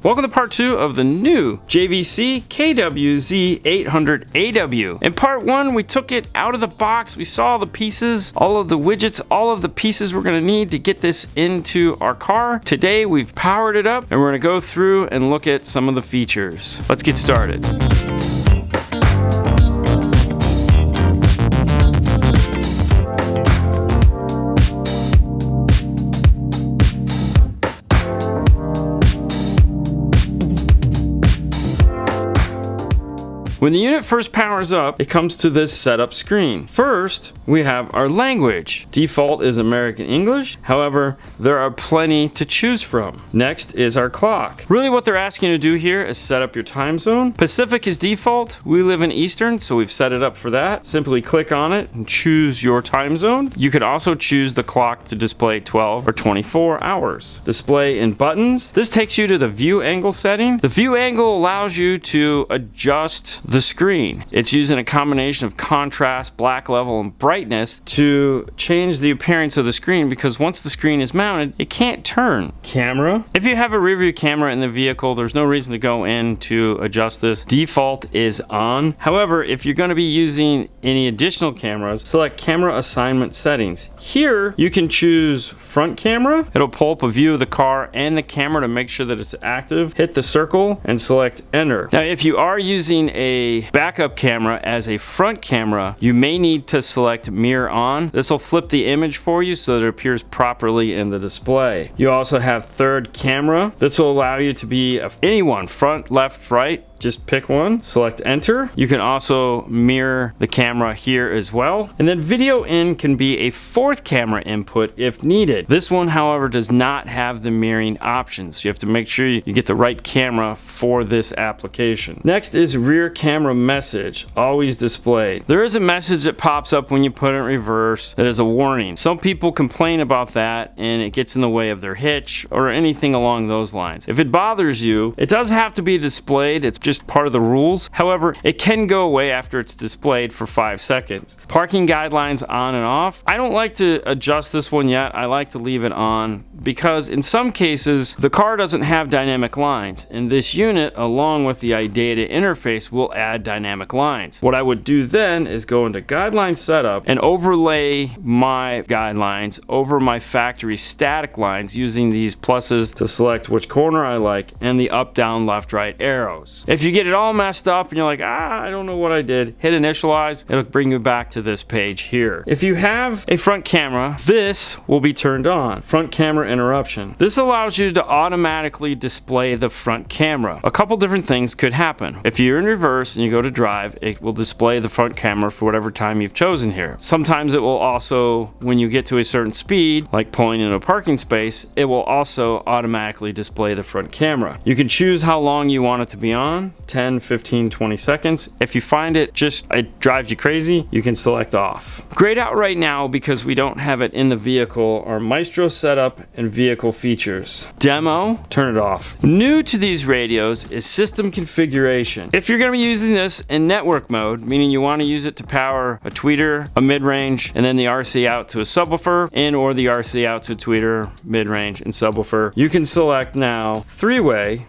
Welcome to part 2 of the new JVC Kw Z800AW. In part 1, we took it out of the box, we saw the pieces, all of the widgets, all of the pieces we're going to need to get this into our car. Today we've powered it up and we're going to go through and look at some of the features. Let's get started. When the unit first powers up, it comes to this setup screen. First, we have our language. Default is American English. However, there are plenty to choose from. Next is our clock. Really what they're asking you to do here is set up your time zone. Pacific is default. We live in Eastern, so we've set it up for that. Simply click on it and choose your time zone. You could also choose the clock to display 12 or 24 hours. Display in buttons. This takes you to the view angle setting. The view angle allows you to adjust the screen. It's using a combination of contrast, black level, and brightness to change the appearance of the screen, because once the screen is mounted, it can't turn. Camera. If you have a rear view camera in the vehicle, there's no reason to go in to adjust this. Default is on. However, if you're going to be using any additional cameras, select camera assignment settings. Here, you can choose front camera. It'll pull up a view of the car and the camera to make sure that it's active. Hit the circle and select enter. Now, if you are using a backup camera as a front camera, you may need to select mirror on. This will flip the image for you so that it appears properly in the display. You also have third camera. This will allow you to be anyone, front, left, right. Just pick one, select enter. You can also mirror the camera here as well. And then video in can be a fourth camera input if needed. This one, however, does not have the mirroring options. You have to make sure you get the right camera for this application. Next is rear camera message, always displayed. There is a message that pops up when you put it in reverse that is a warning. Some people complain about that and it gets in the way of their hitch or anything along those lines. If it bothers you, it does have to be displayed. It's just part of the rules. However, it can go away after it's displayed for 5 seconds. Parking guidelines on and off. I don't like to adjust this one yet. I like to leave it on because in some cases the car doesn't have dynamic lines, and this unit along with the iData interface will add dynamic lines. What I would do then is go into guideline setup and overlay my guidelines over my factory static lines using these pluses to select which corner I like and the up, down, left, right arrows. If you get it all messed up and you're like, I don't know what I did, hit initialize. It'll bring you back to this page here. If you have a front camera, this will be turned on. Front camera interruption. This allows you to automatically display the front camera. A couple different things could happen. If you're in reverse and you go to drive, it will display the front camera for whatever time you've chosen here. Sometimes it will also, when you get to a certain speed, like pulling in a parking space, it will also automatically display the front camera. You can choose how long you want it to be on, 10, 15, 20 seconds. If you find it drives you crazy, you can select off. Grayed out right now because we don't have it in the vehicle are Maestro setup and vehicle features. Demo, turn it off. New to these radios is system configuration. If you're going to be using this in network mode, meaning you want to use it to power a tweeter, a mid-range, and then the RC out to a subwoofer, and or the RC out to a tweeter, mid-range, and subwoofer, you can select now three-way.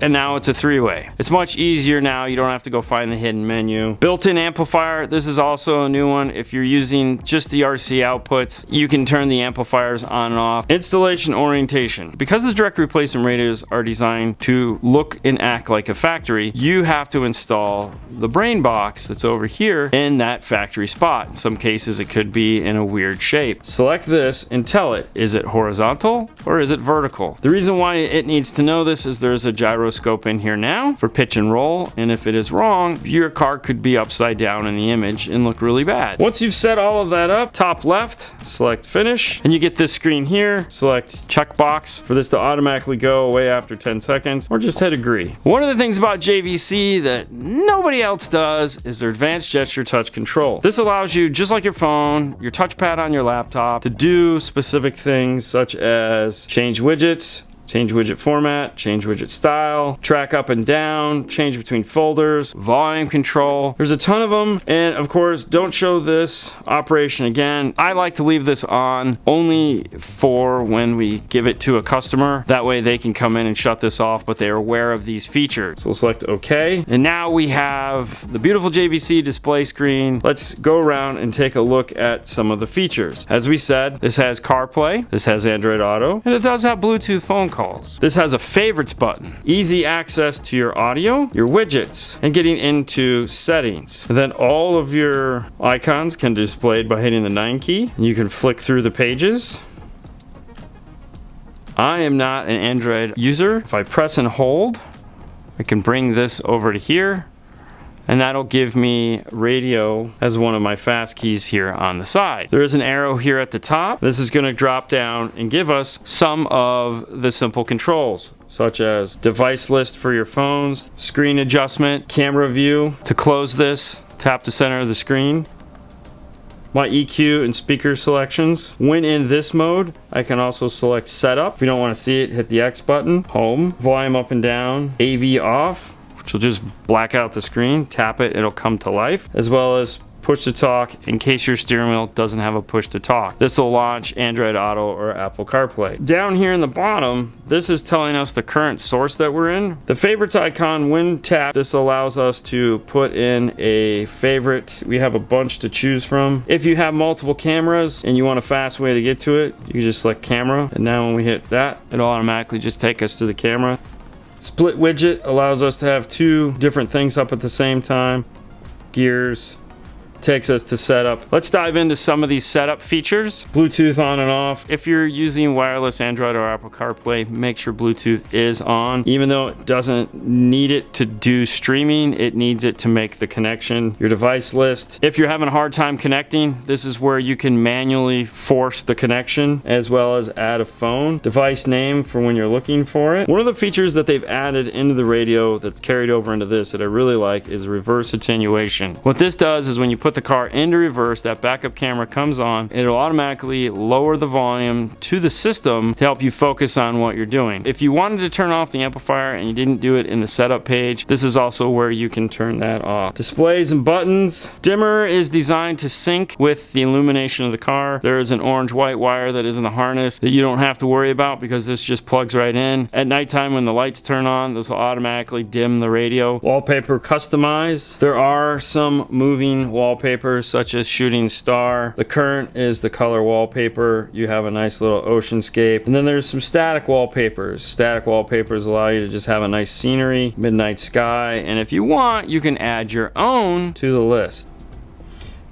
And now it's a three-way. It's much easier now. You don't have to go find the hidden menu. Built-in amplifier. This is also a new one. If you're using just the RC outputs, you can turn the amplifiers on and off. Installation orientation. Because the direct replacement radios are designed to look and act like a factory, you have to install the brain box that's over here in that factory spot. In some cases, it could be in a weird shape. Select this and tell it, is it horizontal or is it vertical? The reason why it needs to know this is there's a gyroscope in here now for pitch and roll, and if it is wrong, your car could be upside down in the image and look really bad. Once you've set all of that up, top left, select finish, and you get this screen here. Select checkbox for this to automatically go away after 10 seconds, or just hit agree. One of the things about JVC that nobody else does is their advanced gesture touch control. This allows you, just like your phone, your touchpad on your laptop, to do specific things such as change widgets, change widget format, change widget style, track up and down, change between folders, volume control. There's a ton of them. And of course, don't show this operation again. I like to leave this on only for when we give it to a customer. That way they can come in and shut this off, but they are aware of these features. So we'll select OK. And now we have the beautiful JVC display screen. Let's go around and take a look at some of the features. As we said, this has CarPlay, this has Android Auto, and it does have Bluetooth phone calls. This has a favorites button, easy access to your audio, your widgets, and getting into settings. And then all of your icons can be displayed by hitting the 9 key. You can flick through the pages. I am not an Android user. If I press and hold, I can bring this over to here, and that'll give me radio as one of my fast keys here on the side. There is an arrow here at the top. This is going to drop down and give us some of the simple controls, such as device list for your phones, screen adjustment, camera view. To close this, tap the center of the screen. My EQ and speaker selections. When in this mode, I can also select setup. If you don't want to see it, hit the X button. Home, volume up and down, AV off, which will just black out the screen. Tap it, it'll come to life, as well as push to talk in case your steering wheel doesn't have a push to talk. This will launch Android Auto or Apple CarPlay. Down here in the bottom, this is telling us the current source that we're in. The favorites icon, when tapped, this allows us to put in a favorite. We have a bunch to choose from. If you have multiple cameras and you want a fast way to get to it, you can just select camera, and now when we hit that, it'll automatically just take us to the camera. Split widget allows us to have two different things up at the same time. Gears takes us to setup. Let's dive into some of these setup features. Bluetooth on and off. If you're using wireless Android or Apple CarPlay, make sure Bluetooth is on. Even though it doesn't need it to do streaming, it needs it to make the connection. Your device list. If you're having a hard time connecting, this is where you can manually force the connection, as well as add a phone. Device name for when you're looking for it. One of the features that they've added into the radio that's carried over into this that I really like is reverse attenuation. What this does is when you put the car into reverse, that backup camera comes on, it'll automatically lower the volume to the system to help you focus on what you're doing. If you wanted to turn off the amplifier and you didn't do it in the setup page, this is also where you can turn that off. Displays and buttons. Dimmer is designed to sync with the illumination of the car. There is an orange-white wire that is in the harness that you don't have to worry about because this just plugs right in. At nighttime when the lights turn on, this will automatically dim the radio. Wallpaper customize. There are some moving wallpapers such as shooting star. The current is the color wallpaper. You have a nice little oceanscape. And then there's some static wallpapers. Static wallpapers allow you to just have a nice scenery, midnight sky, and if you want, you can add your own to the list.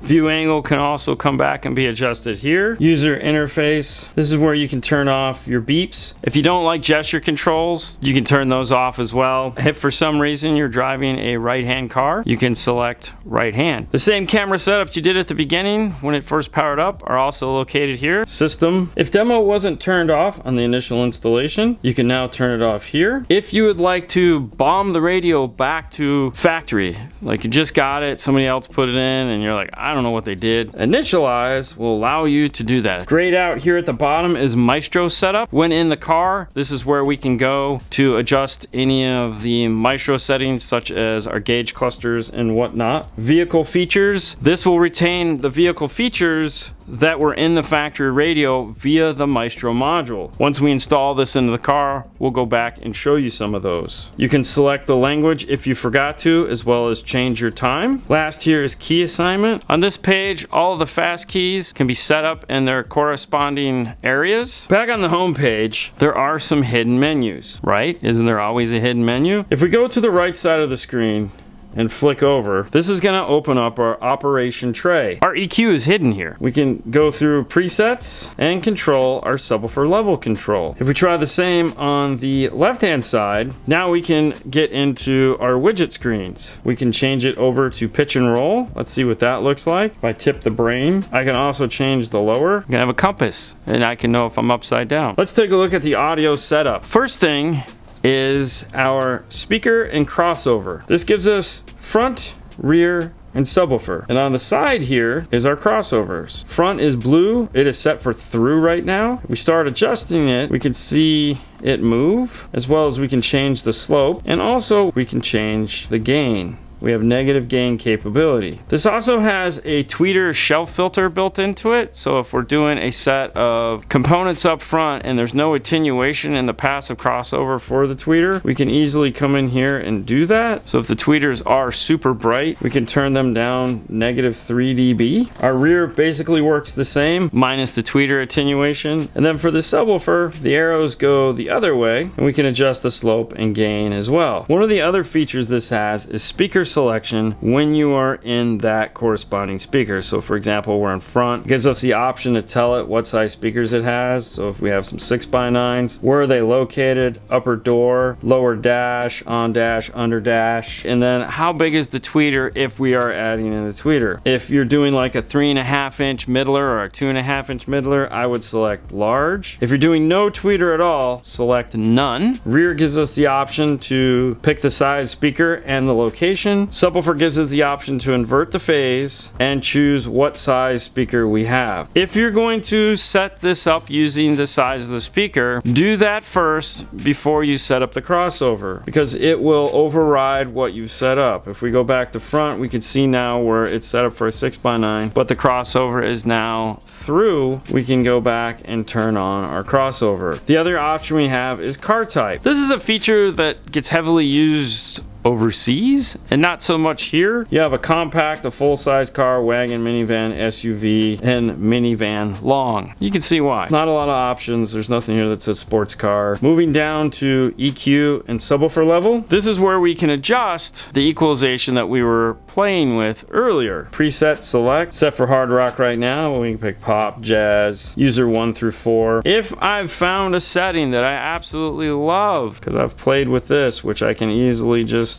View angle can also come back and be adjusted here. User interface. This is where you can turn off your beeps. If you don't like gesture controls, you can turn those off as well. If for some reason you're driving a right-hand car, you can select right hand. The same camera setups you did at the beginning when it first powered up are also located here. System. If demo wasn't turned off on the initial installation, you can now turn it off here. If you would like to bomb the radio back to factory, like you just got it, somebody else put it in, and you're like, I don't know what they did. Initialize will allow you to do that. Grayed out here at the bottom is Maestro setup. When in the car, this is where we can go to adjust any of the Maestro settings, such as our gauge clusters and whatnot. Vehicle features. This will retain the vehicle features that were in the factory radio via the Maestro module. Once we install this into the car, we'll go back and show you some of those. You can select the language if you forgot to, as well as change your time. Last here is key assignment. On this page, all of the fast keys can be set up in their corresponding areas. Back on the home page, there are some hidden menus, right? Isn't there always a hidden menu? If we go to the right side of the screen and flick over, this is going to open up our operation tray. Our EQ is hidden here. We can go through presets and control our subwoofer level control. If we try the same on the left hand side, now we can get into our widget screens. We can change it over to pitch and roll. Let's see what that looks like. If I tip the brain, I can also change the lower. I can have a compass and I can know if I'm upside down. Let's take a look at the audio setup. First thing is our speaker and crossover. This gives us front, rear, and subwoofer. And on the side here is our crossovers. Front is blue. It is set for through right now. If we start adjusting it, we can see it move, as well as we can change the slope, and also we can change the gain. We have negative gain capability. This also has a tweeter shelf filter built into it, so if we're doing a set of components up front and there's no attenuation in the passive crossover for the tweeter, we can easily come in here and do that. So if the tweeters are super bright, we can turn them down negative 3 dB. Our rear basically works the same, minus the tweeter attenuation. And then for the subwoofer, the arrows go the other way, and we can adjust the slope and gain as well. One of the other features this has is speaker selection when you are in that corresponding speaker. So for example, we're in front, it gives us the option to tell it what size speakers it has. So if we have some 6x9s, where are they located, upper door, lower dash, on dash, under dash, and then how big is the tweeter if we are adding in the tweeter. If you're doing like a 3.5 inch middler or a 2.5 inch middler, I would select large. If you're doing no tweeter at all, select none. Rear gives us the option to pick the size speaker and the location. Subwoofer gives us the option to invert the phase and choose what size speaker we have. If you're going to set this up using the size of the speaker, do that first before you set up the crossover, because it will override what you've set up. If we go back to front, we can see now where it's set up for a 6x9, but the crossover is now through. We can go back and turn on our crossover. The other option we have is car type. This is a feature that gets heavily used overseas and not so much here. You have a compact, a full-size car, wagon, minivan, SUV, and minivan long. You can see why. Not a lot of options. There's nothing here that says sports car. Moving down to EQ and subwoofer level, this is where we can adjust the equalization that we were playing with earlier. Preset select, set for hard rock right now. We can pick pop, jazz, user 1 through 4. If I've found a setting that I absolutely love, because I've played with this, which I can easily just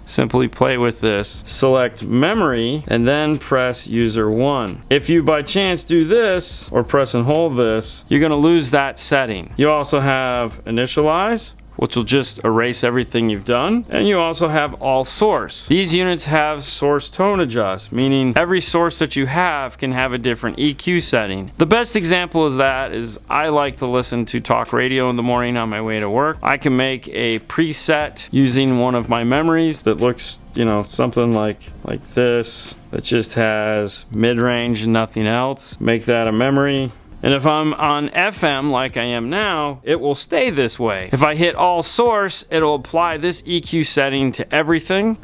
simply play with this, select memory, and then press user 1. If you by chance do this, or press and hold this, you're going to lose that setting. You also have initialize, which will just erase everything you've done. And you also have all source. These units have source tone adjust, meaning every source that you have can have a different EQ setting. The best example of that is I like to listen to talk radio in the morning on my way to work. I can make a preset using one of my memories that looks, you know, something like this, that just has mid-range and nothing else. Make that a memory. And if I'm on FM like I am now, it will stay this way. If I hit all source, it'll apply this EQ setting to everything.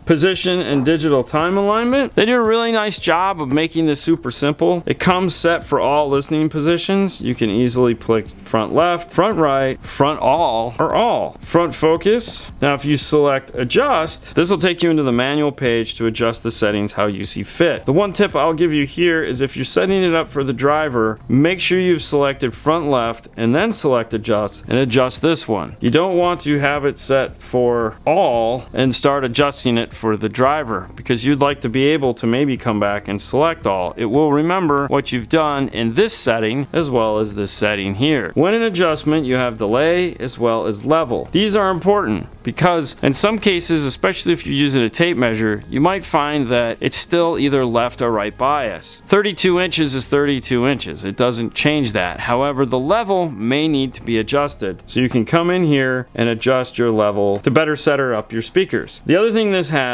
Position and digital time alignment. They do a really nice job of making this super simple. It comes set for all listening positions. You can easily click front left, front right, front all, or all. Front focus. Now if you select adjust, this will take you into the manual page to adjust the settings how you see fit. The one tip I'll give you here is if you're setting it up for the driver, make sure you've selected front left and then select adjust and adjust this one. You don't want to have it set for all and start adjusting it for the driver, because you'd like to be able to maybe come back and select all. It will remember what you've done in this setting as well as this setting here. When in adjustment, you have delay as well as level. These are important because in some cases, especially if you're using a tape measure, you might find that it's still either left or right bias. 32 inches is 32 inches. It doesn't change that. However, the level may need to be adjusted. So you can come in here and adjust your level to better set up your speakers. The other thing this has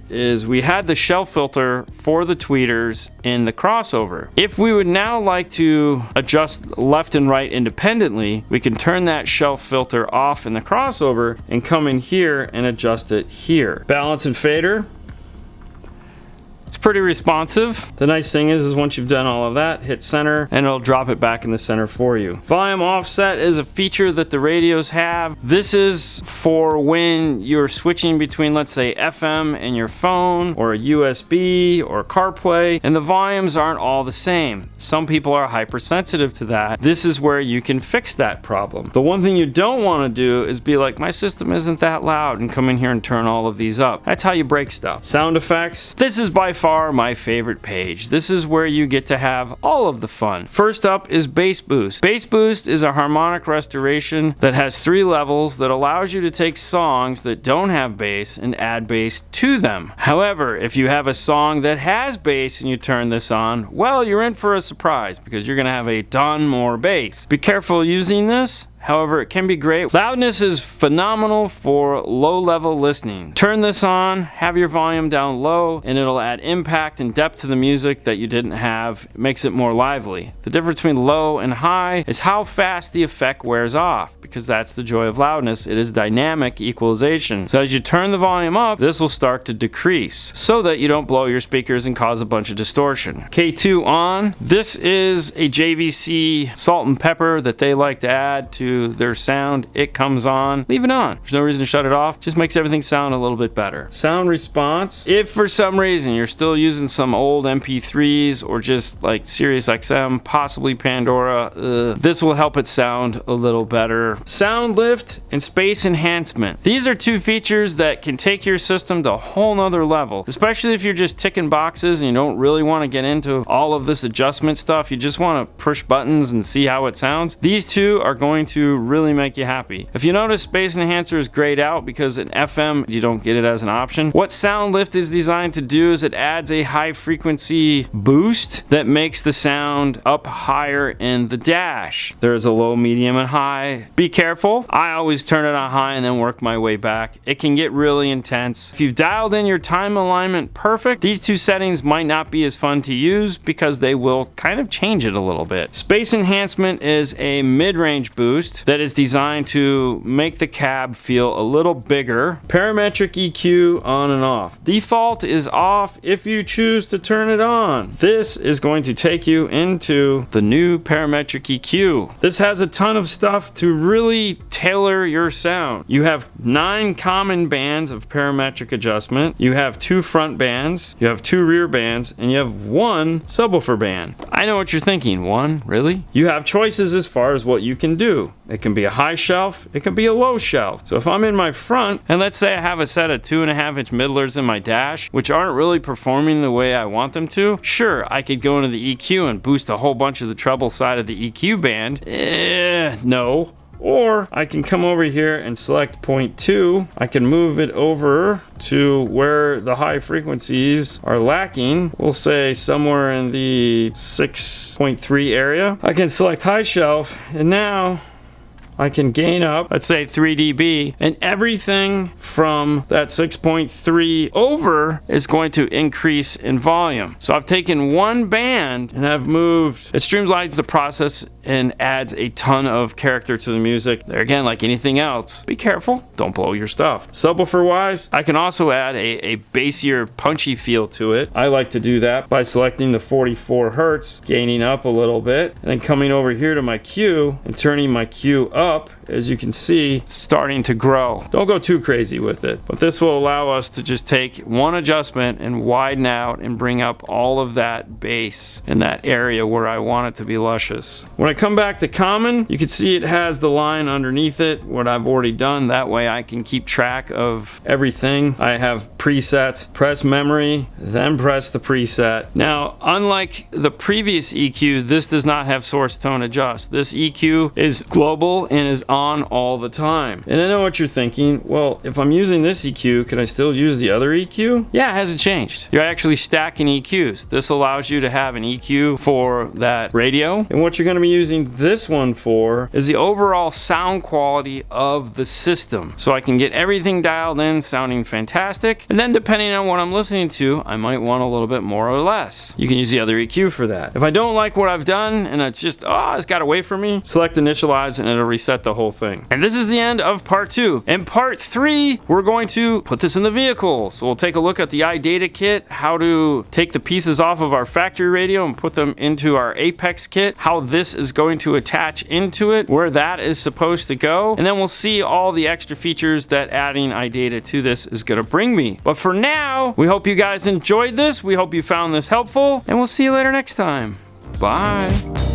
is we had the shelf filter for the tweeters in the crossover. If we would now like to adjust left and right independently, we can turn that shelf filter off in the crossover and come in here and adjust it here. Balance and fader. It's pretty responsive. The nice thing is once you've done all of that, hit center and it'll drop it back in the center for you. Volume offset is a feature that the radios have. This is for when you're switching between, let's say, FM and your phone, or a USB or CarPlay, and the volumes aren't all the same. Some people are hypersensitive to that. This is where you can fix that problem. The one thing you don't want to do is be like, my system isn't that loud, and come in here and turn all of these up. That's how you break stuff. Sound effects. This is by far far my favorite page. This is where you get to have all of the fun. First up is Bass Boost. Bass Boost is a harmonic restoration that has 3 levels that allows you to take songs that don't have bass and add bass to them. However, if you have a song that has bass and you turn this on, well, you're in for a surprise because you're going to have a ton more bass. Be careful using this. However, it can be great. Loudness is phenomenal for low-level listening. Turn this on, have your volume down low, and it'll add impact and depth to the music that you didn't have. It makes it more lively. The difference between low and high is how fast the effect wears off, because that's the joy of loudness. It is dynamic equalization. So as you turn the volume up, this will start to decrease so that you don't blow your speakers and cause a bunch of distortion. K2 on. This is a JVC salt and pepper that they like to add to their sound. It comes on, leave it on. There's no reason to shut it off. Just makes everything sound a little bit better. Sound response. If for some reason you're still using some old MP3s or just like Sirius XM, possibly Pandora, this will help it sound a little better. Sound lift and space enhancement. These are 2 features that can take your system to a whole nother level, especially if you're just ticking boxes and you don't really want to get into all of this adjustment stuff. You just want to push buttons and see how it sounds. These 2 are going to really make you happy. If you notice, Space Enhancer is grayed out because in FM you don't get it as an option. What Sound Lift is designed to do is it adds a high frequency boost that makes the sound up higher in the dash. There's a low, medium, and high. Be careful. I always turn it on high and then work my way back. It can get really intense. If you've dialed in your time alignment perfect, these 2 settings might not be as fun to use because they will kind of change it a little bit. Space Enhancement is a mid-range boost that is designed to make the cab feel a little bigger. Parametric EQ on and off. Default is off if you choose to turn it on. This is going to take you into the new Parametric EQ. This has a ton of stuff to really tailor your sound. You have 9 common bands of parametric adjustment. You have 2 front bands. You have 2 rear bands, and you have 1 subwoofer band. I know what you're thinking. 1? Really? You have choices as far as what you can do. It can be a high shelf, it can be a low shelf. So if I'm in my front, and let's say I have a set of 2.5-inch middlers in my dash, which aren't really performing the way I want them to, sure, I could go into the EQ and boost a whole bunch of the treble side of the EQ band. No. Or I can come over here and select 0.2. I can move it over to where the high frequencies are lacking. We'll say somewhere in the 6.3 area. I can select high shelf, and now I can gain up, let's say 3 dB, and everything from that 6.3 over is going to increase in volume. So I've taken 1 band and I've moved, it streamlines the process and adds a ton of character to the music. There again, like anything else, be careful, don't blow your stuff. Subwoofer wise, I can also add a bassier, punchy feel to it. I like to do that by selecting the 44 Hertz, gaining up a little bit, and then coming over here to my Q and turning my Q up. As you can see, it's starting to grow. Don't go too crazy with it, but this will allow us to just take 1 adjustment and widen out and bring up all of that bass in that area where I want it to be luscious. When I come back to common, you can see it has the line underneath it, what I've already done. That way I can keep track of everything. I have presets, press memory, then press the preset. Now, unlike the previous EQ, this does not have source tone adjust. This EQ is global and is on all the time. And I know what you're thinking, well, if I'm using this EQ, can I still use the other EQ? Yeah, it hasn't changed. You're actually stacking EQs. This allows you to have an EQ for that radio, and what you're going to be using this one for is the overall sound quality of the system. So I can get everything dialed in, sounding fantastic, and then depending on what I'm listening to, I might want a little bit more or less. You can use the other EQ for that. If I don't like what I've done, and it's just, it's got away from me, select initialize and it'll reset the whole thing. And this is the end of part 2. In part 3, we're going to put this in the vehicle. So we'll take a look at the iData kit, how to take the pieces off of our factory radio and put them into our Apex kit, how this is going to attach into it, where that is supposed to go, and then we'll see all the extra features that adding iData to this is going to bring me. But for now, we hope you guys enjoyed this. We hope you found this helpful, and we'll see you later next time. Bye.